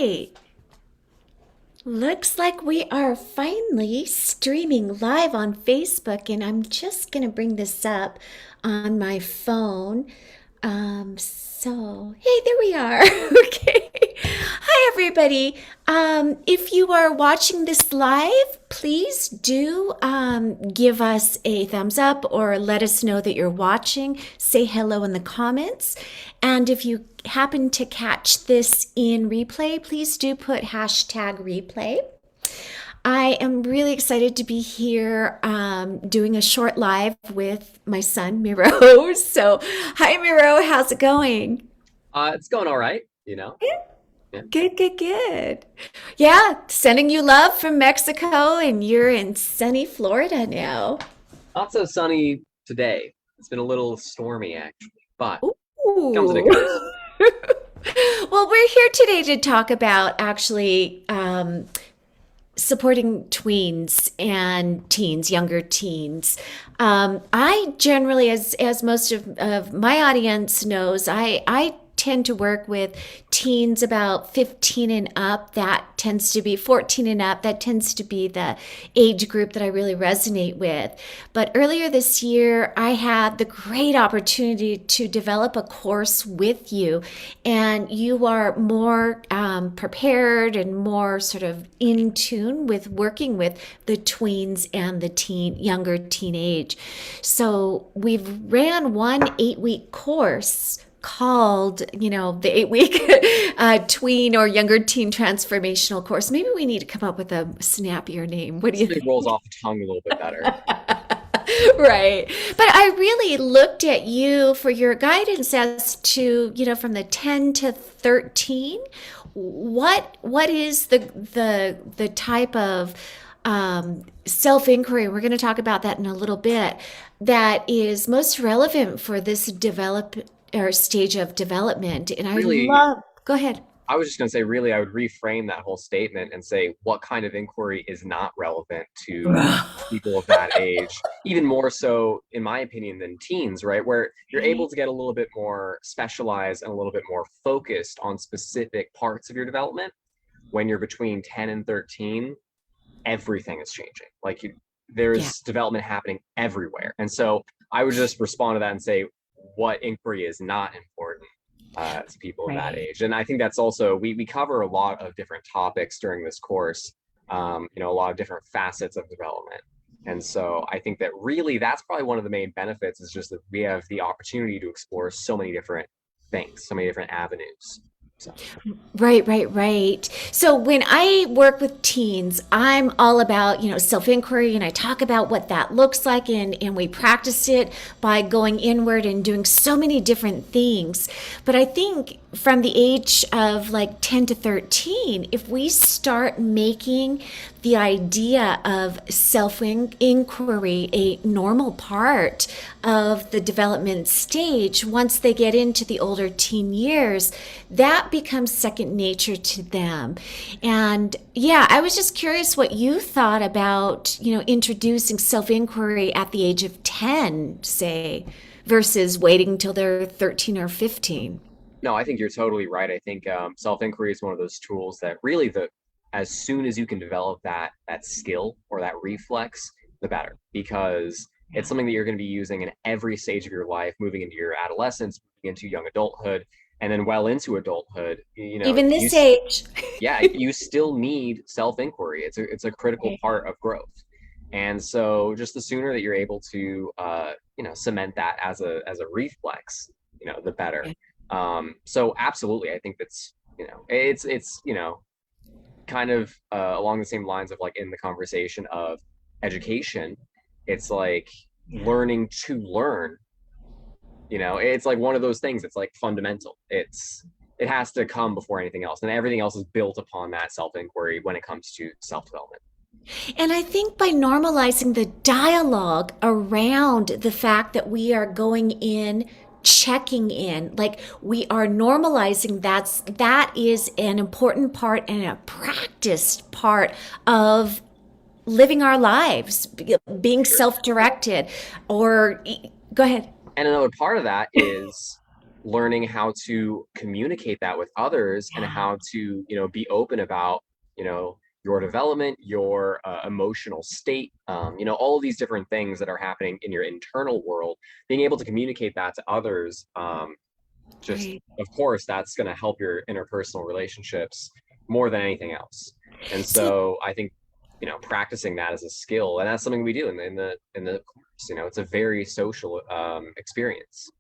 right. Looks like we are finally streaming live on Facebook, and I'm just going to bring this up on my phone. Hey, there we are. Okay. Hi, everybody. If you are watching this live, please do give us a thumbs up or let us know that you're watching. Say hello in the comments. And if you happen to catch this in replay, please do put hashtag replay. I am really excited to be here doing a short live with my son, Miro. So, hi, Miro. How's it going? It's going all right, you know. Yeah. Good, good, good. Yeah, sending you love from Mexico, and you're in sunny Florida now. Not so sunny today. It's been a little stormy actually, but comes and it Ooh. goes. Well, we're here today to talk about actually supporting tweens and teens, younger teens. I generally, as most of my audience knows, I tend to work with teens about 15 and up. That tends to be 14 and up. That tends to be the age group that I really resonate with. But earlier this year, I had the great opportunity to develop a course with you, and you are more prepared and more sort of in tune with working with the tweens and the younger teenage. So we've ran one 8-week course called, the 8-week tween or younger teen transformational course. Maybe we need to come up with a snappier name. What do you Something rolls think? off the tongue a little bit better. Right. But I really looked at you for your guidance as to, from the 10 to 13, what is the type of self-inquiry, we're going to talk about that in a little bit, that is most relevant for this develop or stage of development. And I Really, love, go ahead. I was just going to say, really, I would reframe that whole statement and say, what kind of inquiry is not relevant to people of that age? Even more so, in my opinion, than teens, right? Where you're able Okay. to get a little bit more specialized and a little bit more focused on specific parts of your development. When you're between 10 and 13, everything is changing. Yeah, There's development happening everywhere. And so I would just respond to that and say, what inquiry is not important to people of that right. age? And I think that's also, we cover a lot of different topics during this course, a lot of different facets of development. And so I think that really that's probably one of the main benefits is just that we have the opportunity to explore so many different things, so many different avenues. So Right, right, right. So when I work with teens, I'm all about, self-inquiry, and I talk about what that looks like, and we practice it by going inward and doing so many different things. But I think from the age of like 10 to 13, if we start making the idea of self inquiry a normal part of the development stage, once they get into the older teen years, that becomes second nature to them. And yeah, I was just curious what you thought about, introducing self inquiry at the age of 10, say, versus waiting till they're 13 or 15. no, I think you're totally right. I think self-inquiry is one of those tools that really as soon as you can develop that skill or that reflex, the better, because it's something that you're going to be using in every stage of your life, moving into your adolescence, moving into young adulthood, and then well into adulthood. Even this age. Yeah, you still need self-inquiry. It's a critical Right. part of growth. And so just the sooner that you're able to cement that as a reflex, the better. So absolutely, I think that's it's kind of along the same lines of like in the conversation of education. It's like Yeah. learning to learn. It's like one of those things. It's like fundamental. It has to come before anything else, and everything else is built upon that self inquiry when it comes to self development. And I think by normalizing the dialogue around the fact that we are going in, checking in, like we are normalizing that is an important part and a practiced part of living our lives, being self-directed or go ahead. And another part of that is learning how to communicate that with others and Yeah. how to, be open about, your development, your emotional state, all of these different things that are happening in your internal world, being able to communicate that to others, just, Right. of course, that's going to help your interpersonal relationships more than anything else. And So so I think, practicing that as a skill, and that's something we do in the course. It's a very social experience.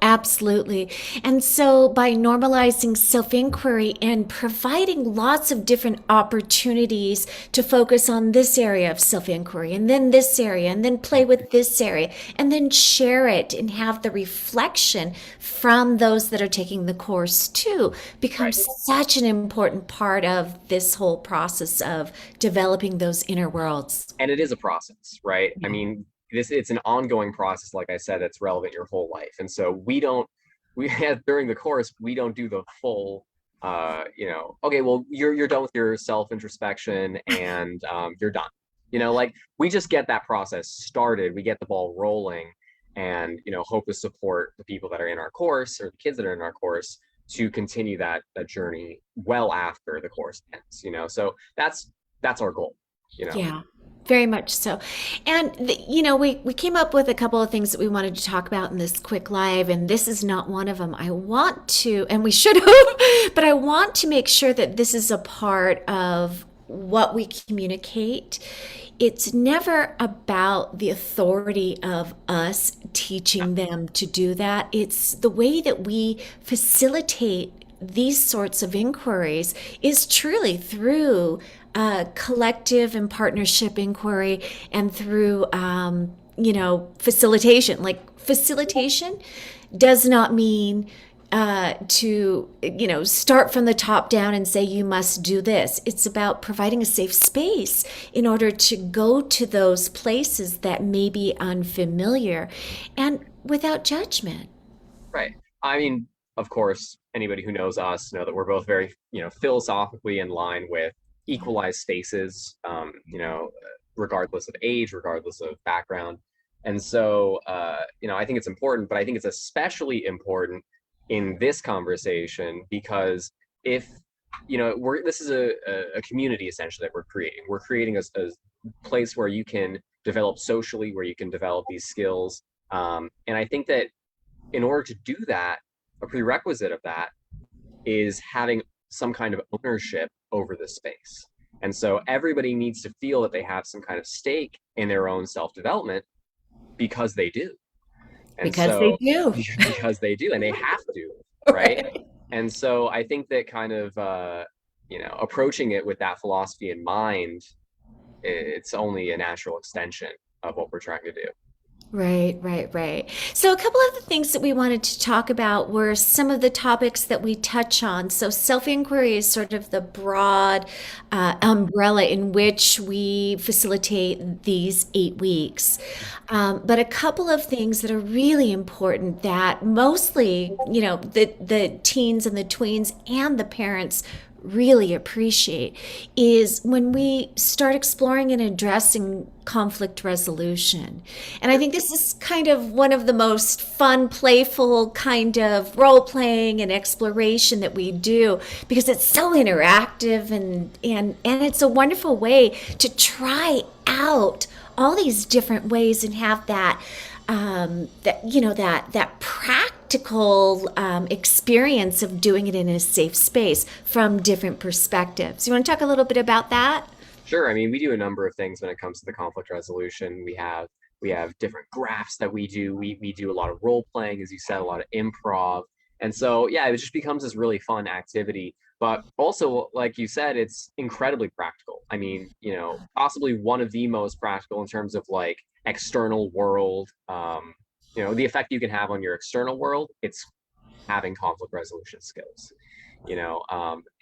absolutely. And so, by normalizing self inquiry and providing lots of different opportunities to focus on this area of self inquiry, and then this area, and then play with this area, and then share it and have the reflection from those that are taking the course too, Right. becomes such an important part of this whole process of developing those inner worlds. And it is a process, right? I Yeah. mean, it's an ongoing process, like I said, that's relevant your whole life. And so we have during the course, we don't do the full okay, well, you're done with your self introspection and you're done. Like we just get that process started, we get the ball rolling, and hope to support the people that are in our course or the kids that are in our course to continue that journey well after the course ends. So that's our goal. Yeah, very much so. And, we came up with a couple of things that we wanted to talk about in this quick live, and this is not one of them. I want to, and we should have, but I want to make sure that this is a part of what we communicate. It's never about the authority of us teaching them to do that. It's the way that we facilitate these sorts of inquiries is truly through collective and partnership inquiry and through facilitation. Like, facilitation does not mean to start from the top down and say you must do this. It's about providing a safe space in order to go to those places that may be unfamiliar and without judgment. Right. I mean, of course, anybody who knows us know that we're both very, philosophically in line with equalized spaces, regardless of age, regardless of background. And so, I think it's important, but I think it's especially important in this conversation because if, this is a community essentially that we're creating. We're creating a place where you can develop socially, where you can develop these skills. And I think that in order to do that, a prerequisite of that is having some kind of ownership over the space. And so everybody needs to feel that they have some kind of stake in their own self development because they do. And Because they so, do. because they do, and they have to, right? Right. And so I think that kind of, approaching it with that philosophy in mind, it's only a natural extension of what we're trying to do. Right, right, right. So, a couple of the things that we wanted to talk about were some of the topics that we touch on. So, self inquiry is sort of the broad umbrella in which we facilitate these 8 weeks. But a couple of things that are really important that mostly, the teens and the tweens and the parents really appreciate is when we start exploring and addressing conflict resolution. And I think this is kind of one of the most fun, playful kind of role playing and exploration that we do because it's so interactive and it's a wonderful way to try out all these different ways and have that practical experience of doing it in a safe space from different perspectives. You want to talk a little bit about that? Sure. I mean, we do a number of things when it comes to the conflict resolution. We have different graphs that we do. We do a lot of role playing, as you said, a lot of improv. And so, yeah, it just becomes this really fun activity. But also, like you said, it's incredibly practical. I mean, possibly one of the most practical in terms of like external world, the effect you can have on your external world. It's having conflict resolution skills,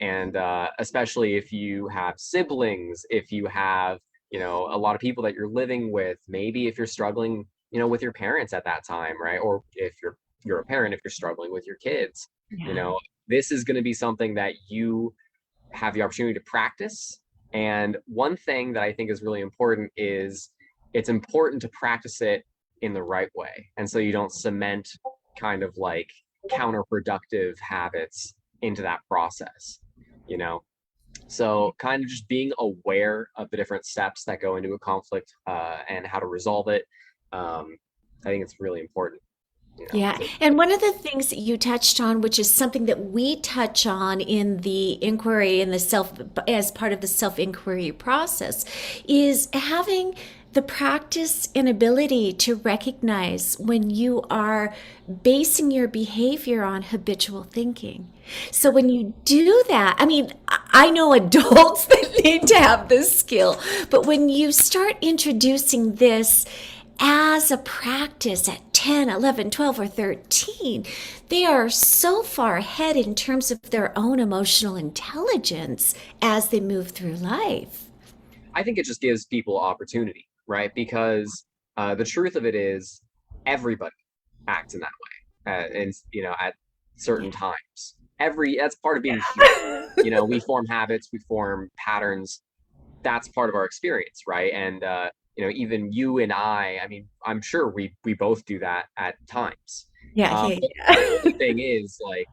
and especially if you have siblings, if you have, a lot of people that you're living with, maybe if you're struggling, with your parents at that time, right? Or if you're a parent, if you're struggling with your kids, you Yeah. know, this is going to be something that you have the opportunity to practice. And one thing that I think is really important is it's important to practice it in the right way. And so you don't cement kind of like counterproductive habits into that process, you know? So kind of just being aware of the different steps that go into a conflict, and how to resolve it. I think it's really important, Yeah. to, And one of the things that you touched on, which is something that we touch on in the inquiry and the self, as part of the self inquiry process, is having the practice and ability to recognize when you are basing your behavior on habitual thinking. So when you do that, I mean, I know adults that need to have this skill, but when you start introducing this as a practice at 10, 11, 12, or 13, they are so far ahead in terms of their own emotional intelligence as they move through life. I think it just gives people opportunity, right? Because the truth of it is everybody acts in that way, and at certain Yeah. times. That's part of being human. We form habits, we form patterns. That's part of our experience, right? And even you and I mean, I'm sure we both do that at times. Yeah, yeah, But the yeah. only thing is, like,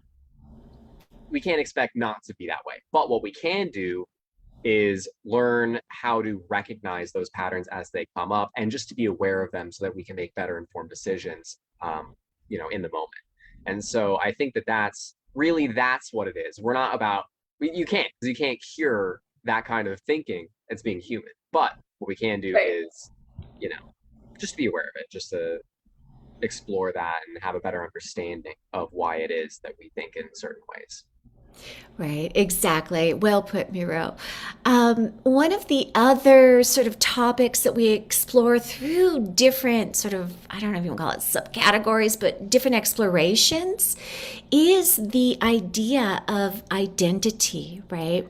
we can't expect not to be that way. But what we can do is learn how to recognize those patterns as they come up, and just to be aware of them so that we can make better informed decisions, in the moment. And so I think that that's what it is. We're not about, you can't cure that kind of thinking. It's being human. But what we can do Right. is, you know, just be aware of it, just to explore that and have a better understanding of why it is that we think in certain ways. Right, exactly. Well put, Miro. One of the other sort of topics that we explore through different sort of, I don't know if you want to call it subcategories, but different explorations is the idea of identity, right?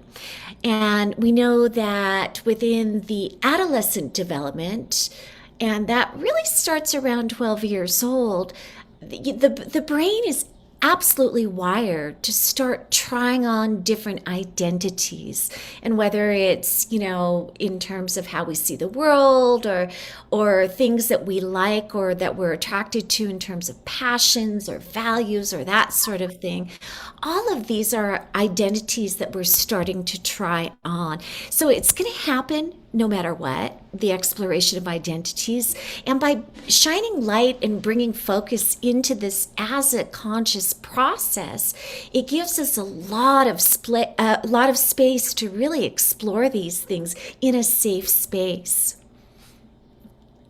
And we know that within the adolescent development, and that really starts around 12 years old, the brain is absolutely wired to start trying on different identities, and whether it's in terms of how we see the world, or things that we like or that we're attracted to in terms of passions or values or that sort of thing. All of these are identities that we're starting to try on. So it's going to happen no matter what, the exploration of identities. And by shining light and bringing focus into this as a conscious process, it gives us a lot of space to really explore these things in a safe space.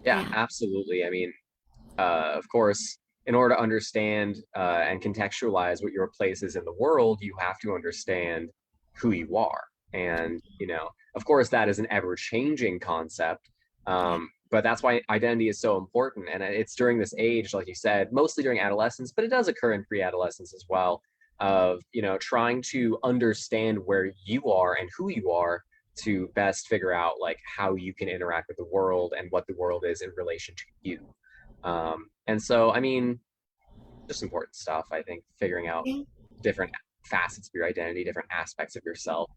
Yeah, Yeah. absolutely. I mean, of course, in order to understand and contextualize what your place is in the world, you have to understand who you are. And, of course, that is an ever changing concept. Yeah. But that's why identity is so important. And it's during this age, like you said, mostly during adolescence, but it does occur in pre adolescence as well, of, trying to understand where you are and who you are, to best figure out like how you can interact with the world and what the world is in relation to you. And so, I mean, just important stuff. I think figuring out Yeah. different facets of your identity, different aspects of yourself,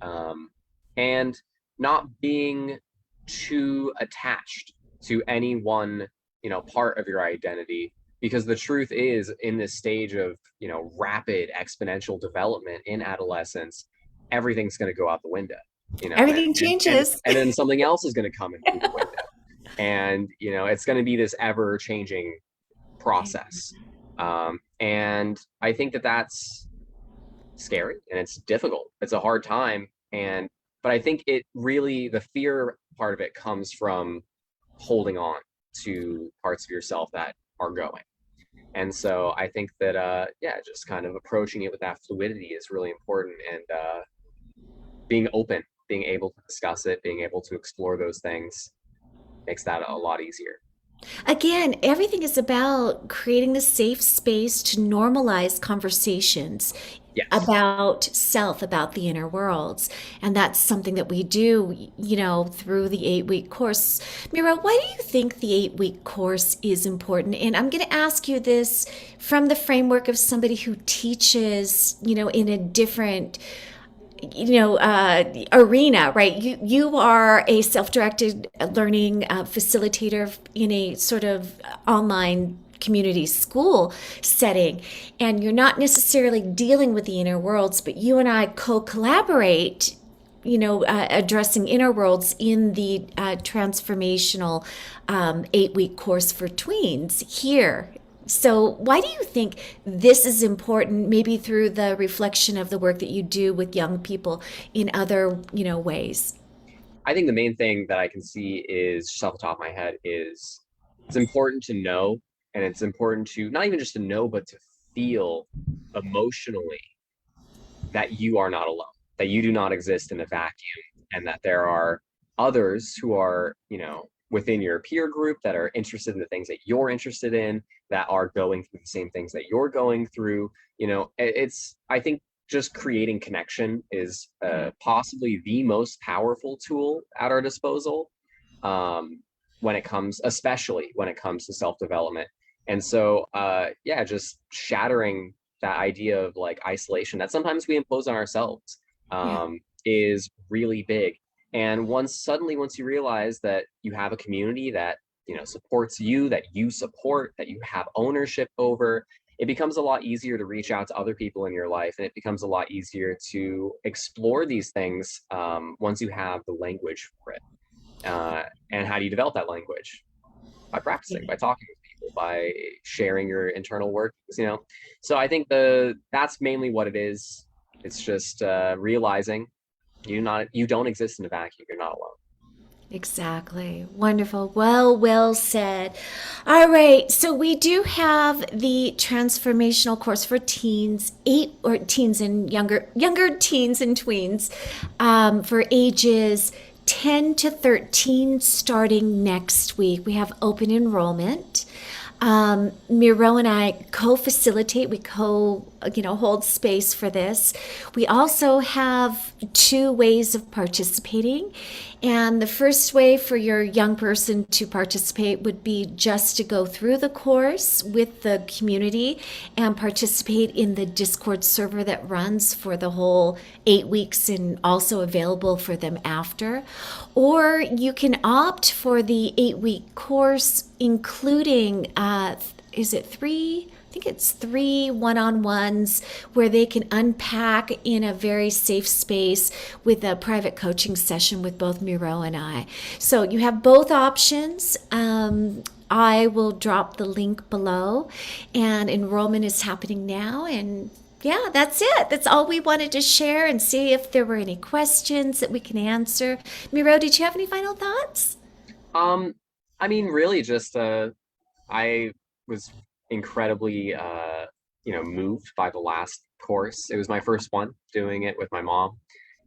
um, and not being too attached to any one, part of your identity. Because the truth is, in this stage of, rapid exponential development in adolescence, everything's going to go out the window, and, Everything and and changes. and then something else is going to come in through the window, and it's going to be this ever changing process. And I think that that's scary and it's difficult. It's a hard time. But I think it really, the fear part of it comes from holding on to parts of yourself that are going. And so I think that, yeah, just kind of approaching it with that fluidity is really important. And being open, being able to discuss it, being able to explore those things makes that a lot easier. Again, everything is about creating the safe space to normalize conversations Yes. about self, about the inner worlds. And that's something that we do, through the 8-week course. Mira, why do you think the 8-week course is important? And I'm going to ask you this from the framework of somebody who teaches, in a different arena, right? You are a self-directed learning facilitator in a sort of online community school setting, and you're not necessarily dealing with the inner worlds, but you and I co-collaborate, addressing inner worlds in the transformational 8-week course for tweens here. So, why do you think this is important, maybe through the reflection of the work that you do with young people in other, ways? I think the main thing that I can see is just off the top of my head is it's important to know, and it's important to not even just to know, but to feel emotionally that you are not alone, that you do not exist in a vacuum, and that there are others who are, within your peer group that are interested in the things that you're interested in, that are going through the same things that you're going through. I think just creating connection is possibly the most powerful tool at our disposal, especially when it comes to self-development. And so, yeah, just shattering that idea of like isolation that sometimes we impose on ourselves Yeah. is really big. And once you realize that you have a community that supports you, that you support, that you have ownership over, it becomes a lot easier to reach out to other people in your life, and it becomes a lot easier to explore these things once you have the language for it. And how do you develop that language? By practicing, by talking with people, by sharing your internal workings. So I think that's mainly what it is. It's just realizing you don't exist in a vacuum. You're not alone. Exactly. Wonderful. Well said. All right. So we do have the transformational course for teens, teens and younger teens and tweens, for ages 10 to 13 starting next week. We have open enrollment. Miro and I co-facilitate. We hold space for this. We also have two ways of participating. And the first way for your young person to participate would be just to go through the course with the community and participate in the Discord server that runs for the whole 8 weeks and also available for them after. Or you can opt for the 8-week course, including, is it three? I think it's 3 one-on-ones where they can unpack in a very safe space with a private coaching session with both Miro and I. So you have both options. I will drop the link below, and enrollment is happening now. And yeah, that's it. That's all we wanted to share and see if there were any questions that we can answer. Miro, did you have any final thoughts? Um, I mean, really, just I was incredibly moved by the last course. It was my first one doing it with my mom,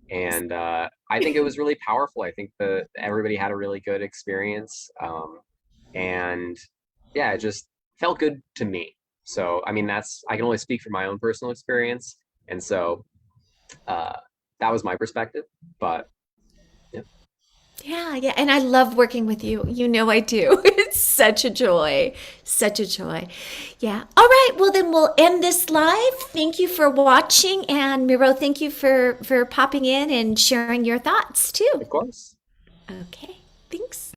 and I think it was really powerful. I think that everybody had a really good experience, and yeah, it just felt good to me. So I mean, I can only speak from my own personal experience, and so uh, that was my perspective. But yeah, Yeah, and I love working with you. You know I do. It's such a joy. Such a joy. Yeah. All right. Well, then we'll end this live. Thank you for watching. And Miro, thank you for popping in and sharing your thoughts too. of course. Okay. Thanks.